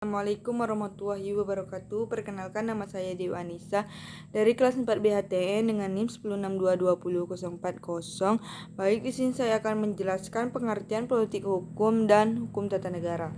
Assalamualaikum warahmatullahi wabarakatuh. Perkenalkan, nama saya Dewi Anissa dari kelas 4 BHTN dengan NIM 10622040. Baik, di sini saya akan menjelaskan pengertian politik hukum dan hukum tata negara.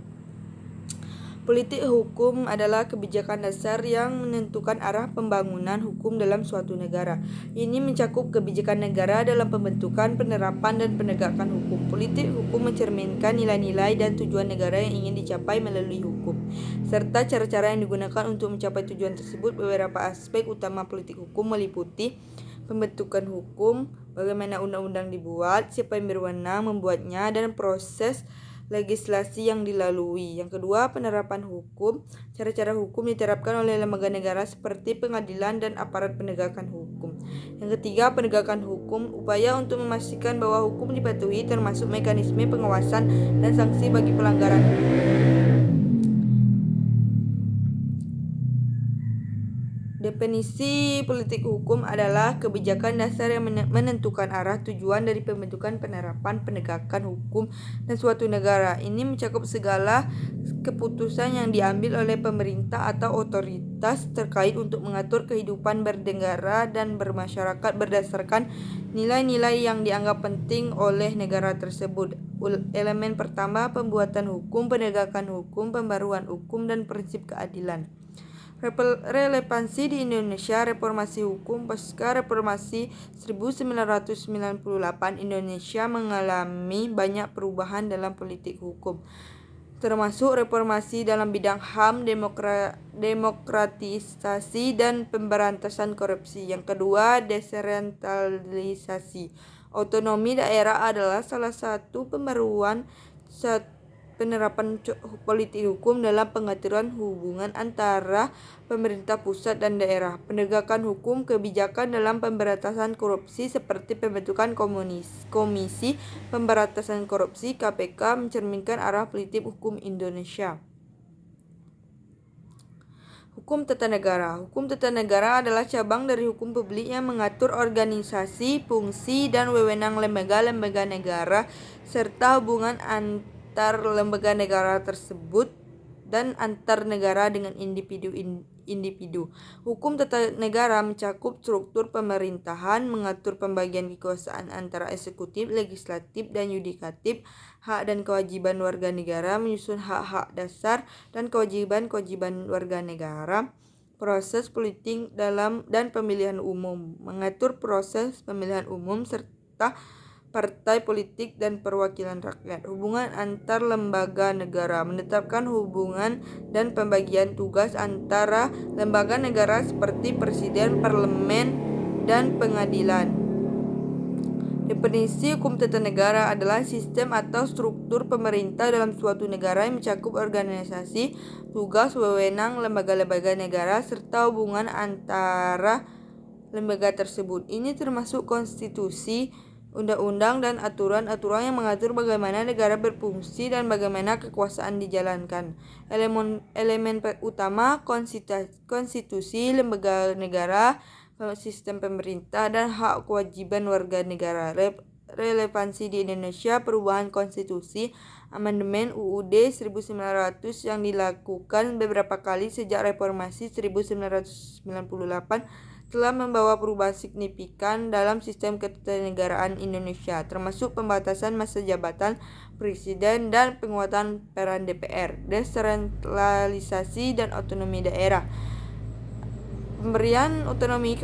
Politik hukum adalah kebijakan dasar yang menentukan arah pembangunan hukum dalam suatu negara. Ini mencakup kebijakan negara dalam pembentukan, penerapan, dan penegakan hukum. Politik hukum mencerminkan nilai-nilai dan tujuan negara yang ingin dicapai melalui hukum, serta cara-cara yang digunakan untuk mencapai tujuan tersebut. Beberapa aspek utama politik hukum meliputi pembentukan hukum, bagaimana undang-undang dibuat, siapa yang berwenang membuatnya, dan proses legislasi yang dilalui. Yang kedua, penerapan hukum. Cara-cara hukum diterapkan oleh lembaga negara seperti pengadilan dan aparat penegakan hukum. Yang ketiga, penegakan hukum. Upaya untuk memastikan bahwa hukum dipatuhi, termasuk mekanisme pengawasan dan sanksi bagi pelanggaran hukum. Definisi politik hukum adalah kebijakan dasar yang menentukan arah tujuan dari pembentukan, penerapan, penegakan hukum dan suatu negara. Ini mencakup segala keputusan yang diambil oleh pemerintah atau otoritas terkait untuk mengatur kehidupan bernegara dan bermasyarakat berdasarkan nilai-nilai yang dianggap penting oleh negara tersebut. Elemen pertama, pembuatan hukum, penegakan hukum, pembaruan hukum, dan prinsip keadilan. Relevansi di Indonesia. Reformasi hukum. Pasca Reformasi 1998, Indonesia mengalami banyak perubahan dalam politik hukum, termasuk reformasi dalam bidang HAM, demokratisasi, dan pemberantasan korupsi. Yang kedua, desentralisasi. Otonomi daerah adalah salah satu pembaruan penerapan politik hukum dalam pengaturan hubungan antara pemerintah pusat dan daerah. Penegakan hukum, kebijakan dalam pemberantasan korupsi seperti pembentukan Komisi Pemberantasan Korupsi (KPK) mencerminkan arah politik hukum Indonesia. Hukum tata negara. Hukum tata negara adalah cabang dari hukum publik yang mengatur organisasi, fungsi, dan wewenang lembaga-lembaga negara serta hubungan antar lembaga negara tersebut dan antar negara dengan individu. Hukum tata negara mencakup struktur pemerintahan, mengatur pembagian kekuasaan antara eksekutif, legislatif, dan yudikatif, hak dan kewajiban warga negara, menyusun hak-hak dasar dan kewajiban warga negara, proses politik dan pemilihan umum, mengatur proses pemilihan umum serta partai politik dan perwakilan rakyat. Hubungan antar lembaga negara, menetapkan hubungan dan pembagian tugas antara lembaga negara seperti presiden, parlemen, dan pengadilan. Definisi hukum tata negara adalah sistem atau struktur pemerintah dalam suatu negara yang mencakup organisasi, tugas, wewenang lembaga-lembaga negara serta hubungan antara lembaga tersebut. Ini termasuk konstitusi, undang-undang, dan aturan-aturan yang mengatur bagaimana negara berfungsi dan bagaimana kekuasaan dijalankan. Elemen utama konstitusi, lembaga negara, sistem pemerintah, dan hak kewajiban warga negara. Relevansi di Indonesia. Perubahan konstitusi, amandemen UUD 1900 yang dilakukan beberapa kali sejak reformasi 1998 telah membawa perubahan signifikan dalam sistem ketatanegaraan Indonesia, termasuk pembatasan masa jabatan presiden dan penguatan peran DPR, desentralisasi dan otonomi daerah. Pemberian otonomi